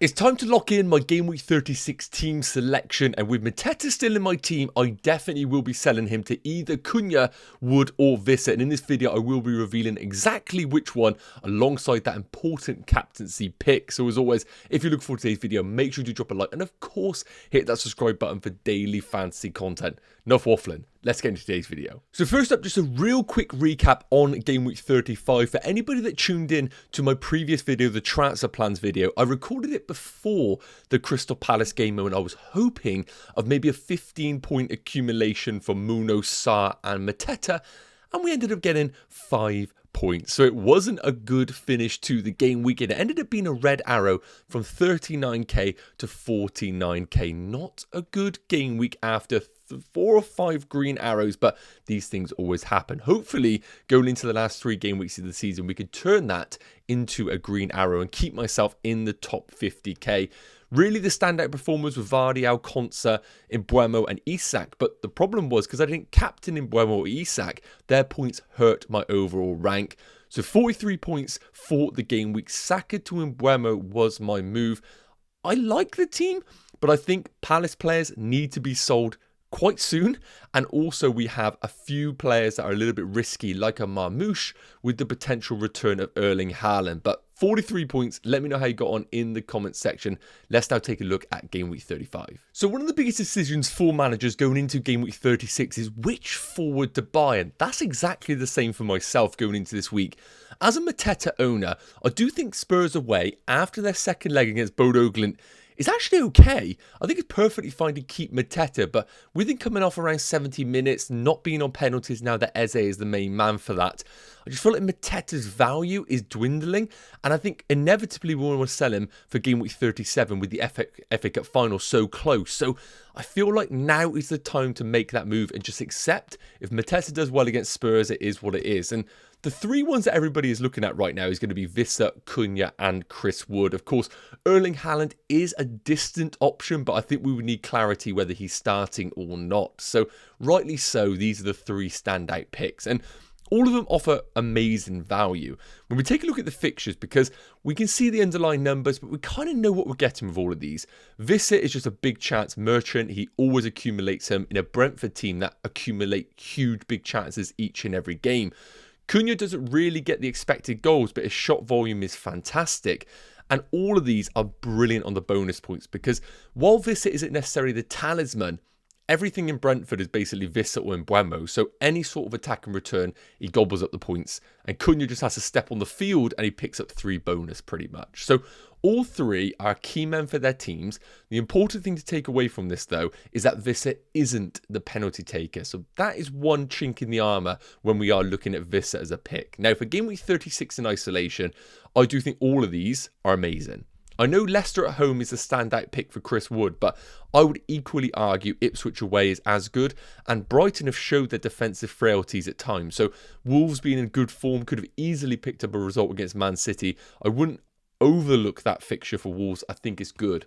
It's time to lock in my Game Week 36 team selection, and with Mateta still in my team, I definitely will be selling him to either Cunha, Wood or Visser, and in this video I will be revealing exactly which one alongside that important captaincy pick. So as always, if you look forward to today's video, make sure to drop a like and of course hit that subscribe button for daily fantasy content. Enough waffling, let's get into today's video. So first up, just a real quick recap on Game Week 35. For anybody that tuned in to my previous video, the transfer plans video, I recorded it before the Crystal Palace game when I was hoping of maybe a 15-point accumulation for Muno, Sarr and Mateta, and we ended up getting 5 points. So it wasn't a good finish to the game week. It ended up being a red arrow from 39k to 49k. Not a good game week after 4 or 5 green arrows, but these things always happen. Hopefully, going into the last 3 game weeks of the season, we could turn that into a green arrow and keep myself in the top 50k. Really, the standout performers were Vardy, Alconsa, Mbeumo and Isak, but the problem was because I didn't captain Mbeumo or Isak, their points hurt my overall rank. So 43 points for the game week. Saka to Mbeumo was my move. I like the team, but I think Palace players need to be sold quite soon, and also we have a few players that are a little bit risky, like a Marmoush with the potential return of Erling Haaland. But 43 points, let me know how you got on in the comments section. Let's now take a look at Game Week 35. So one of the biggest decisions for managers going into Game Week 36 is which forward to buy, and that's exactly the same for myself going into this week. As a Mateta owner, I do think Spurs away after their second leg against Bodo Glimt is actually okay. I think it's perfectly fine to keep Mateta, but with him coming off around 70 minutes, not being on penalties now that Eze is the main man for that, I just feel like Mateta's value is dwindling, and I think inevitably we want to sell him for Game Week 37 with the FA Cup final so close. So I feel like now is the time to make that move and just accept if Mateta does well against Spurs, it is what it is. And the 3 ones that everybody is looking at right now is going to be Visser, Cunha and Chris Wood. Of course, Erling Haaland is a distant option, but I think we would need clarity whether he's starting or not. So rightly so, these are the 3 standout picks. And all of them offer amazing value. When we take a look at the fixtures, because we can see the underlying numbers, but we kind of know what we're getting with all of these. Visser is just a big chance merchant. He always accumulates them in a Brentford team that accumulate huge big chances each and every game. Cunha doesn't really get the expected goals, but his shot volume is fantastic. And all of these are brilliant on the bonus points, because while Visser isn't necessarily the talisman, everything in Brentford is basically Visser or Mbeumo. So any sort of attack and return, he gobbles up the points. And Cunha just has to step on the field and he picks up 3 bonus pretty much. So all 3 are key men for their teams. The important thing to take away from this, though, is that Visser isn't the penalty taker. So that is one chink in the armour when we are looking at Visser as a pick. Now, for Game Week 36 in isolation, I do think all of these are amazing. I know Leicester at home is a standout pick for Chris Wood, but I would equally argue Ipswich away is as good, and Brighton have showed their defensive frailties at times. So Wolves being in good form could have easily picked up a result against Man City. I wouldn't overlook that fixture for Wolves. I think it's good.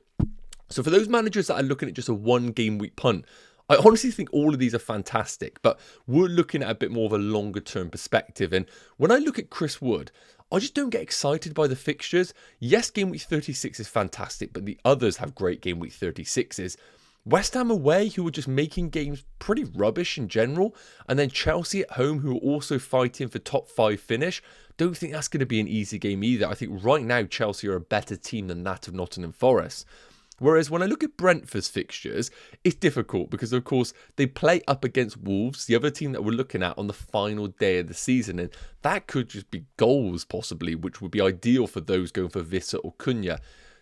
So for those managers that are looking at just a 1 game week punt, I honestly think all of these are fantastic, but we're looking at a bit more of a longer term perspective. And when I look at Chris Wood, I just don't get excited by the fixtures. Yes, Game Week 36 is fantastic, but the others have great Game Week 36s. West Ham away, who are just making games pretty rubbish in general. And then Chelsea at home, who are also fighting for top 5 finish. Don't think that's going to be an easy game either. I think right now Chelsea are a better team than that of Nottingham Forest. Whereas when I look at Brentford's fixtures, it's difficult because, of course, they play up against Wolves, the other team that we're looking at on the final day of the season. And that could just be goals, possibly, which would be ideal for those going for Visser or Cunha.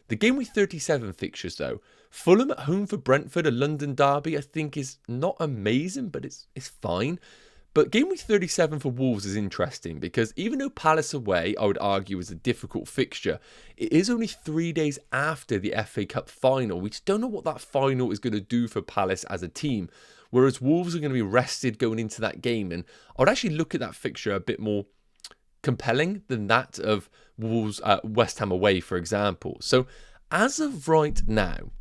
The Game Week 37 fixtures, though, Fulham at home for Brentford, a London derby, I think is not amazing, but it's fine. But Game Week 37 for Wolves is interesting because even though Palace away, I would argue, is a difficult fixture, it is only 3 days after the FA Cup final. We just don't know what that final is going to do for Palace as a team, whereas Wolves are going to be rested going into that game. And I would actually look at that fixture a bit more compelling than that of Wolves West Ham away, for example. So as of right now,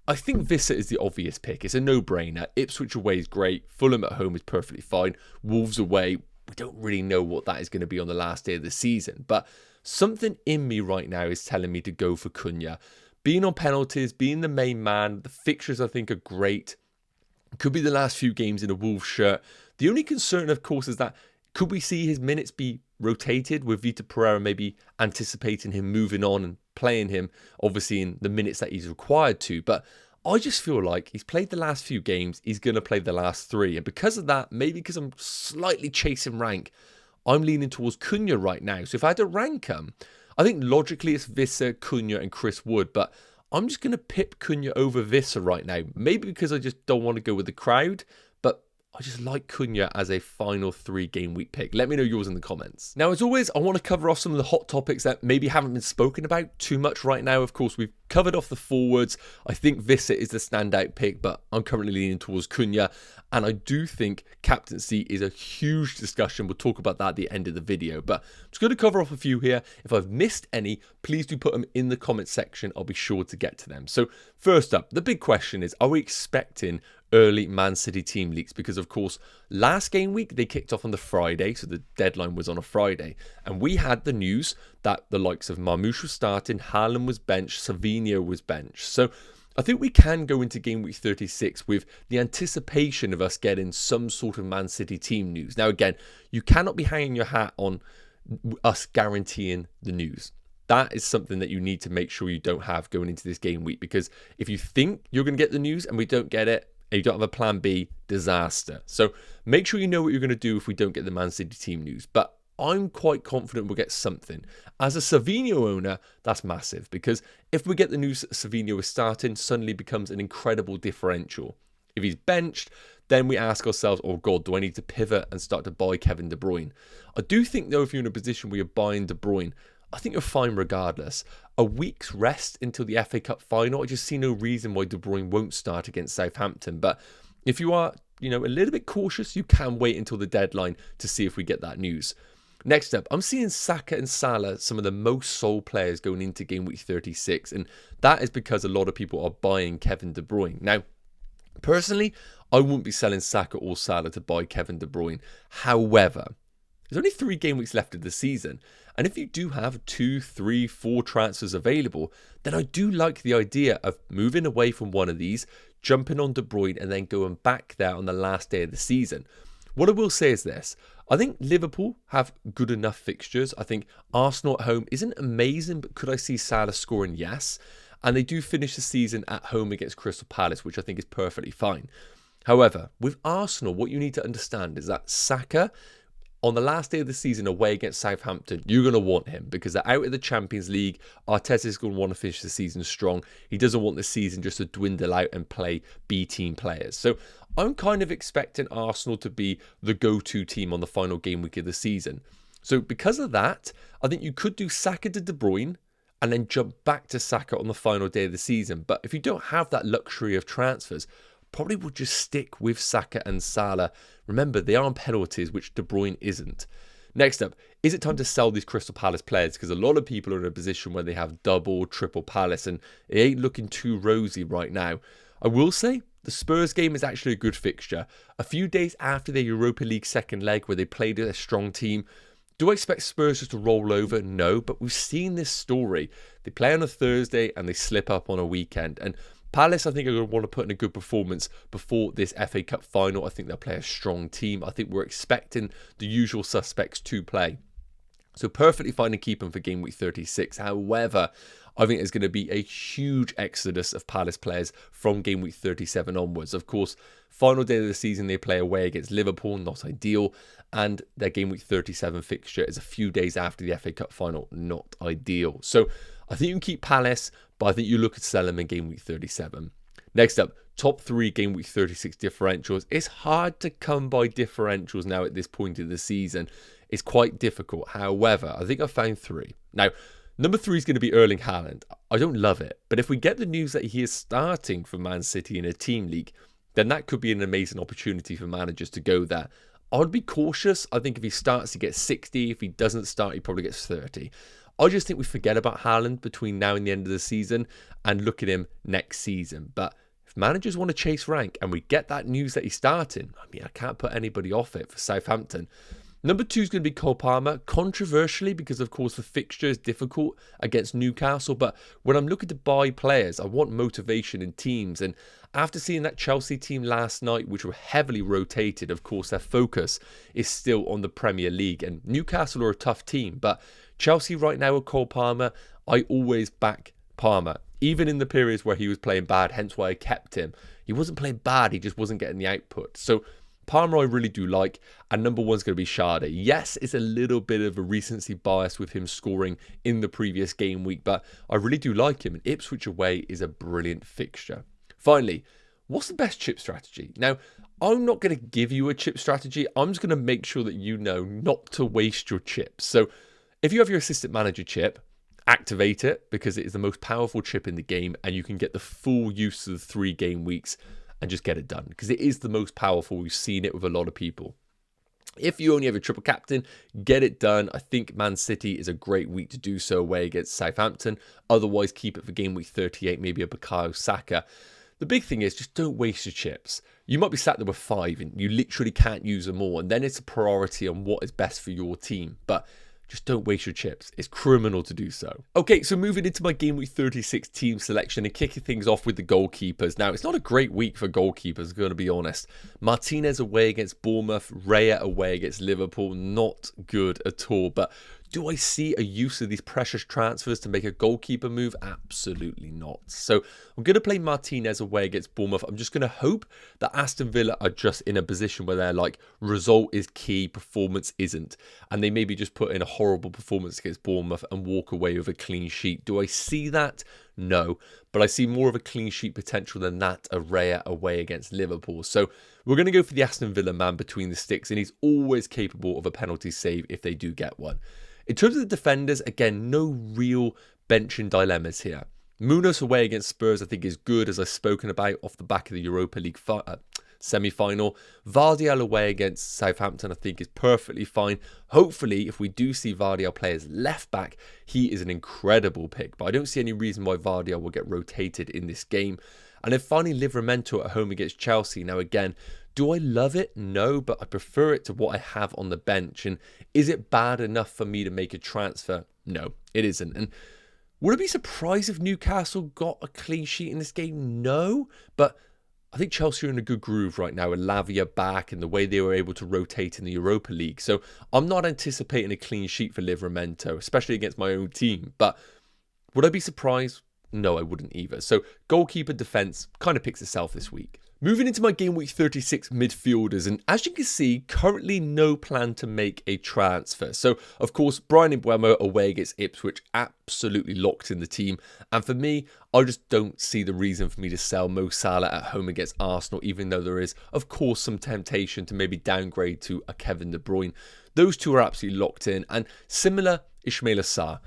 I think Visser is the obvious pick. It's a no-brainer. Ipswich away is great. Fulham at home is perfectly fine. Wolves away, we don't really know what that is going to be on the last day of the season. But something in me right now is telling me to go for Cunha. being on penalties, being the main man, the fixtures I think are great. Could be the last few games in a Wolves shirt. The only concern, of course, is that could we see his minutes be rotated with Vitor Pereira maybe anticipating him moving on and playing him, obviously in the minutes that he's required to. But I just feel like he's played the last few games, he's going to play the last 3. And because of that, maybe because I'm slightly chasing rank, I'm leaning towards Cunha right now. So if I had to rank him, I think logically it's Visser, Cunha and Chris Wood. But I'm just going to pip Cunha over Visser right now. Maybe because I just don't want to go with the crowd. But I just like Cunha as a final 3 game week pick. Let me know yours in the comments. Now, as always, I want to cover off some of the hot topics that maybe haven't been spoken about too much right now. Of course, we've covered off the forwards. I think Visser is the standout pick, but I'm currently leaning towards Cunha. And I do think captaincy is a huge discussion. We'll talk about that at the end of the video. But I'm just going to cover off a few here. If I've missed any, please do put them in the comment section. I'll be sure to get to them. So first up, the big question is, are we expecting early Man City team leaks? Because of course last game week they kicked off on the Friday, so the deadline was on a Friday, and we had the news that the likes of Marmoush was starting, Haaland was benched, Savinho was benched. So I think we can go into game week 36 with the anticipation of us getting some sort of Man City team news. Now again, you cannot be hanging your hat on us guaranteeing the news. That is something that you need to make sure you don't have going into this game week, because if you think you're going to get the news and we don't get it, and you don't have a plan B, disaster. So make sure you know what you're going to do if we don't get the Man City team news. But I'm quite confident we'll get something. As a Savinho owner, that's massive, because if we get the news that Savinho is starting, suddenly becomes an incredible differential. If he's benched, then we ask ourselves, oh God, do I need to pivot and start to buy Kevin De Bruyne? I do think though, if you're in a position where you're buying De Bruyne, I think you're fine regardless. A week's rest until the FA Cup final, I just see no reason why De Bruyne won't start against Southampton. But if you are, a little bit cautious, you can wait until the deadline to see if we get that news. Next up, I'm seeing Saka and Salah, some of the most sold players going into game week 36. And that is because a lot of people are buying Kevin De Bruyne. Now, personally, I wouldn't be selling Saka or Salah to buy Kevin De Bruyne. However, there's only 3 game weeks left of the season. And if you do have 2, 3, 4 transfers available, then I do like the idea of moving away from one of these, jumping on De Bruyne and then going back there on the last day of the season. What I will say is this. I think Liverpool have good enough fixtures. I think Arsenal at home isn't amazing, but could I see Salah scoring? Yes. And they do finish the season at home against Crystal Palace, which I think is perfectly fine. However, with Arsenal, what you need to understand is that Saka, on the last day of the season away against Southampton, you're going to want him because they're out of the Champions League. Arteta's going to want to finish the season strong. He doesn't want the season just to dwindle out and play B-team players. So I'm kind of expecting Arsenal to be the go-to team on the final game week of the season. So because of that, I think you could do Saka to De Bruyne and then jump back to Saka on the final day of the season. But if you don't have that luxury of transfers, probably would just stick with Saka and Salah. Remember, they are on penalties, which De Bruyne isn't. Next up, is it time to sell these Crystal Palace players? Because a lot of people are in a position where they have double, triple Palace, and it ain't looking too rosy right now. I will say, the Spurs game is actually a good fixture. A few days after their Europa League second leg, where they played a strong team, do I expect Spurs just to roll over? No, but we've seen this story. They play on a Thursday and they slip up on a weekend. And Palace, I think, are going to want to put in a good performance before this FA Cup final. I think they'll play a strong team. I think we're expecting the usual suspects to play. So perfectly fine to keep them for game week 36. However, I think there's going to be a huge exodus of Palace players from game week 37 onwards. Of course, final day of the season, they play away against Liverpool, not ideal. And their game week 37 fixture is a few days after the FA Cup final, not ideal. So I think you can keep Palace, but I think you look at sell them in game week 37. Next up, top 3 game week 36 differentials. It's hard to come by differentials now at this point in the season. It's quite difficult. However, I think I found 3. Now, number 3 is going to be Erling Haaland. I don't love it, but if we get the news that he is starting for Man City in a team league, then that could be an amazing opportunity for managers to go there. I'd be cautious. I think if he starts, he gets 60. If he doesn't start, he probably gets 30. I just think we forget about Haaland between now and the end of the season and look at him next season. But if managers want to chase rank and we get that news that he's starting, I mean, I can't put anybody off it for Southampton. Number 2 is going to be Cole Palmer, controversially because, of course, the fixture is difficult against Newcastle. But when I'm looking to buy players, I want motivation in teams. And after seeing that Chelsea team last night, which were heavily rotated, of course, their focus is still on the Premier League. And Newcastle are a tough team. But Chelsea right now with Cole Palmer, I always back Palmer, even in the periods where he was playing bad, hence why I kept him. He wasn't playing bad, he just wasn't getting the output. So Palmer I really do like, and number 1 is going to be Sade. Yes, it's a little bit of a recency bias with him scoring in the previous game week, but I really do like him, and Ipswich away is a brilliant fixture. Finally, what's the best chip strategy? Now, I'm not going to give you a chip strategy. I'm just going to make sure that you know not to waste your chips. So if you have your assistant manager chip, activate it because it is the most powerful chip in the game, and you can get the full use of the 3 game weeks and just get it done because it is the most powerful. We've seen it with a lot of people. If you only have a triple captain, get it done. I think Man City is a great week to do so away against Southampton. Otherwise, keep it for game week 38, maybe a Bukayo Saka. The big thing is just don't waste your chips. You might be sat there with 5 and you literally can't use them all, and then it's a priority on what is best for your team. But just don't waste your chips. It's criminal to do so. Okay, so moving into my Game Week 36 team selection and kicking things off with the goalkeepers. Now, it's not a great week for goalkeepers, I'm going to be honest. Martinez away against Bournemouth, Raya away against Liverpool, not good at all. But do I see a use of these precious transfers to make a goalkeeper move? Absolutely not. So I'm going to play Martinez away against Bournemouth. I'm just going to hope that Aston Villa are just in a position where they're like, result is key, performance isn't. And they maybe just put in a horrible performance against Bournemouth and walk away with a clean sheet. Do I see that? No. But I see more of a clean sheet potential than that of Raya away against Liverpool. So we're going to go for the Aston Villa man between the sticks, and he's always capable of a penalty save if they do get one. In terms of the defenders, again, no real benching dilemmas here. Munoz away against Spurs, I think, is good, as I've spoken about off the back of the Europa League semi-final. Vardial away against Southampton, I think, is perfectly fine. Hopefully, if we do see Vardial play as left back, he is an incredible pick. But I don't see any reason why Vardial will get rotated in this game. And then finally, Livramento at home against Chelsea. Now, again, do I love it? No, but I prefer it to what I have on the bench. And is it bad enough for me to make a transfer? No, it isn't. And would I be surprised if Newcastle got a clean sheet in this game? No, but I think Chelsea are in a good groove right now with Lavia back and the way they were able to rotate in the Europa League. So I'm not anticipating a clean sheet for Livramento, especially against my own team. But would I be surprised? No, I wouldn't either. So goalkeeper defense kind of picks itself this week. Moving into my Game Week 36 midfielders, and as you can see, currently no plan to make a transfer. So, of course, BRUYNE away against Ipswich, absolutely locked in the team. And for me, I just don't see the reason for me to sell Mo Salah at home against Arsenal, even though there is, of course, some temptation to maybe downgrade to a Kevin De Bruyne. Those two are absolutely locked in. And similar, Ismaila Sarr.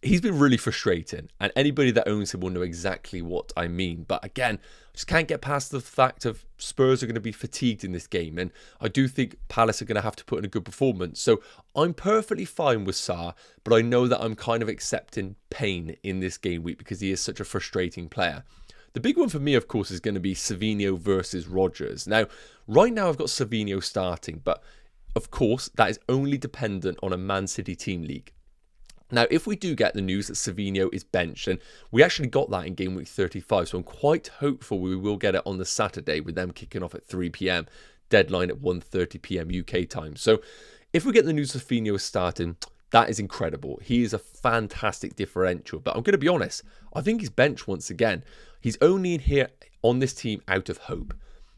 He's been really frustrating, and anybody that owns him will know exactly what I mean. But again, I just can't get past the fact of Spurs are going to be fatigued in this game, and I do think Palace are going to have to put in a good performance. So I'm perfectly fine with Sarr, but I know that I'm kind of accepting pain in this game week because he is such a frustrating player. The big one for me, of course, is going to be Savinho versus Rodgers. Now, right now I've got Savinho starting, but of course that is only dependent on a Man City team league. Now, if we do get the news that Savinho is benched, and we actually got that in Game Week 35, so I'm quite hopeful we will get it on the Saturday with them kicking off at 3 p.m, deadline at 1:30 p.m. UK time. So if we get the news that Savinho is starting, that is incredible. He is a fantastic differential, but I'm going to be honest, I think he's benched once again. He's only in here on this team out of hope.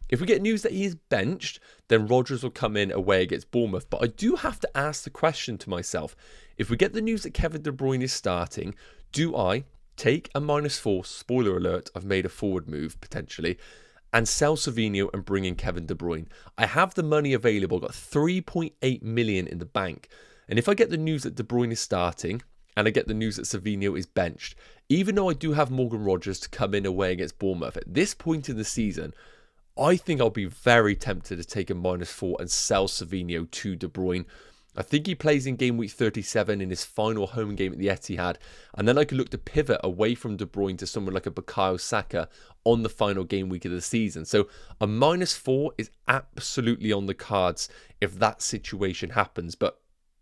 If we get news that he is benched, then Rodgers will come in away against Bournemouth. But I do have to ask the question to myself, if we get the news that Kevin De Bruyne is starting, do I take a -4, spoiler alert, I've made a forward move potentially, and sell Savinho and bring in Kevin De Bruyne? I have the money available, got 3.8 million in the bank. And if I get the news that De Bruyne is starting, and I get the news that Savinho is benched, even though I do have Morgan Rodgers to come in away against Bournemouth, at this point in the season, I think I'll be very tempted to take a -4 and sell Savinho to De Bruyne. I think he plays in game week 37 in his final home game at the Etihad. And then I could look to pivot away from De Bruyne to someone like a Bukayo Saka on the final game week of the season. So a -4 is absolutely on the cards if that situation happens. But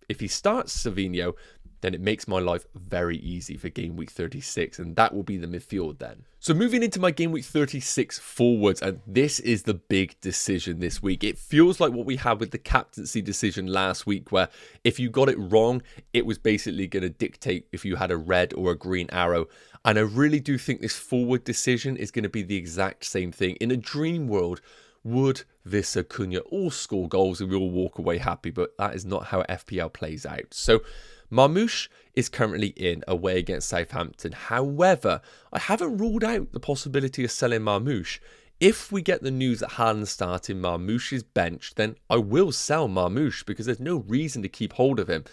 if he starts Savinho, then it makes my life very easy for game week 36, and that will be the midfield then. So moving into my game week 36 forwards, and this is the big decision this week. It feels like what we had with the captaincy decision last week, where if you got it wrong, it was basically going to dictate if you had a red or a green arrow. And I really do think this forward decision is going to be the exact same thing. In a dream world, would Wissa, Cunha all score goals and we all walk away happy? But that is not how FPL plays out. So Marmoush is currently in away against Southampton. However, I haven't ruled out the possibility of selling Marmoush. If we get the news that Haaland's starting, Marmoush is benched, then I will sell Marmoush because there's no reason to keep hold of him.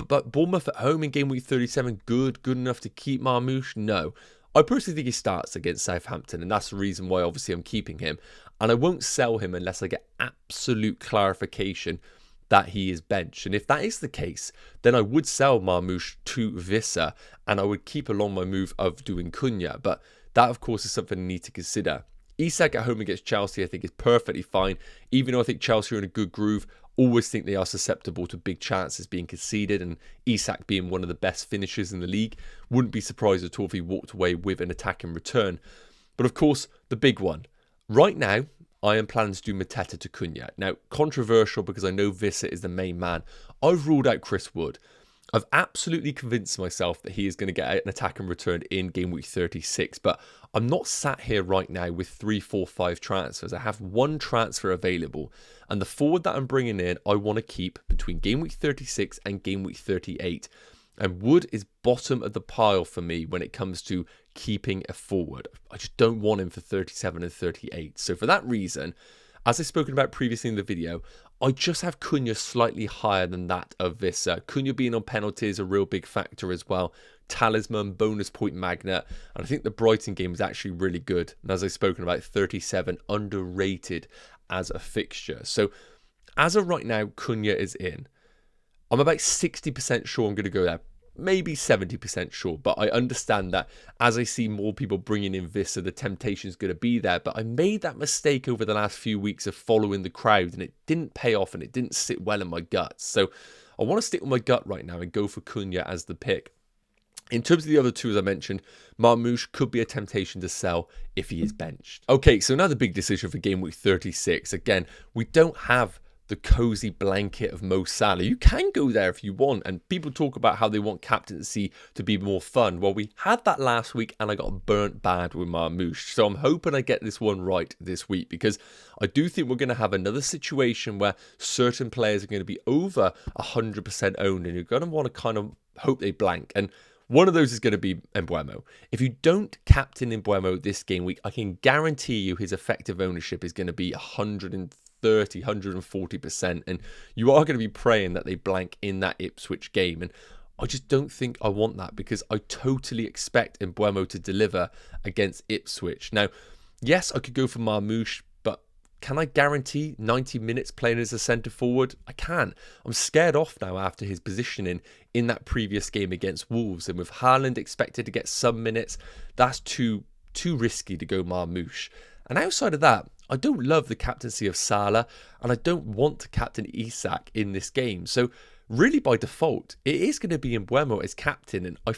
But Bournemouth at home in game week 37, good enough to keep Marmoush? No. I personally think he starts against Southampton, and that's the reason why obviously I'm keeping him. And I won't sell him unless I get absolute clarification that he is benched. And if that is the case, then I would sell Marmoush to Wissa, and I would keep along my move of doing Cunha. But that, of course, is something I need to consider. Isak at home against Chelsea, I think, is perfectly fine. Even though I think Chelsea are in a good groove, always think they are susceptible to big chances being conceded, and Isak being one of the best finishers in the league, wouldn't be surprised at all if he walked away with an attack in return. But of course, the big one. Right now, I am planning to do Mateta to Cunha. Now, controversial because I know Wissa is the main man. I've ruled out Chris Wood. I've absolutely convinced myself that he is going to get an attack and return in game week 36, but I'm not sat here right now with 3, 4, 5 transfers. I have one transfer available, and the forward that I'm bringing in, I want to keep between game week 36 and game week 38. And Wood is bottom of the pile for me when it comes to keeping a forward. I just don't want him for 37 and 38. So for that reason, as I've spoken about previously in the video, I just have Cunha slightly higher than that of Wissa. Cunha being on penalty is a real big factor as well. Talisman, bonus point magnet. And I think the Brighton game is actually really good. And as I've spoken about, 37 underrated as a fixture. So as of right now, Cunha is in. I'm about 60% sure I'm going to go there. Maybe 70% sure, but I understand that as I see more people bringing in Wissa, the temptation is going to be there. But I made that mistake over the last few weeks of following the crowd, and it didn't pay off, and it didn't sit well in my gut. So I want to stick with my gut right now and go for Cunha as the pick. In terms of the other two, as I mentioned, Marmoush could be a temptation to sell if he is benched. Okay, so another big decision for game week 36. Again, we don't have the cozy blanket of Mo Salah. You can go there if you want, and people talk about how they want captaincy to be more fun. Well, we had that last week and I got burnt bad with Marmoush, so I'm hoping I get this one right this week, because I do think we're going to have another situation where certain players are going to be over 100% owned, and you're going to want to kind of hope they blank. And one of those is going to be Mbeumo. If you don't captain Mbeumo this game week, I can guarantee you his effective ownership is going to be 140%, and you are going to be praying that they blank in that Ipswich game. And I just don't think I want that, because I totally expect Mbeumo to deliver against Ipswich. Now, yes, I could go for Marmoush, but can I guarantee 90 minutes playing as a centre forward? I can. I'm scared off now after his positioning in that previous game against Wolves, and with Haaland expected to get some minutes, that's too risky to go Marmoush. And outside of that, I don't love the captaincy of Salah, and I don't want to captain Isak in this game. So really by default, it is going to be Mbeumo as captain, and I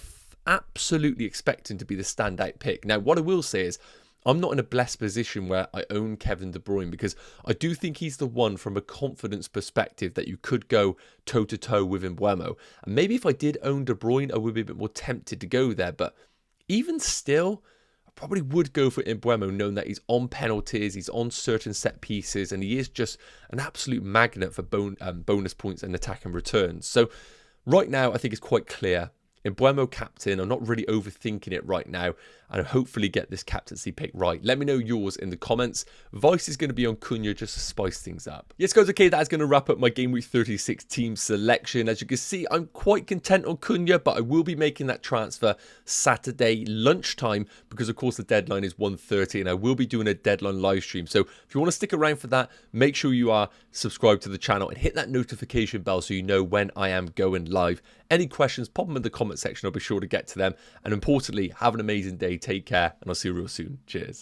absolutely expect him to be the standout pick. Now, what I will say is, I'm not in a blessed position where I own Kevin De Bruyne, because I do think he's the one from a confidence perspective that you could go toe-to-toe with Mbeumo. And maybe if I did own De Bruyne, I would be a bit more tempted to go there. But even still, I probably would go for Mbeumo, knowing that he's on penalties, he's on certain set pieces, and he is just an absolute magnet for bonus points and attack and returns. So right now, I think it's quite clear. Embuemo captain. I'm not really overthinking it right now, and hopefully get this captaincy pick right. Let me know yours in the comments. Vice is going to be on Cunha just to spice things up. Yes, guys, okay, that is going to wrap up my Game Week 36 team selection. As you can see, I'm quite content on Cunha, but I will be making that transfer Saturday lunchtime because, of course, the deadline is 1:30, and I will be doing a deadline live stream. So if you want to stick around for that, make sure you are subscribed to the channel and hit that notification bell so you know when I am going live. Any questions, pop them in the comment section. I'll be sure to get to them. And importantly, have an amazing day. Take care, and I'll see you real soon. Cheers.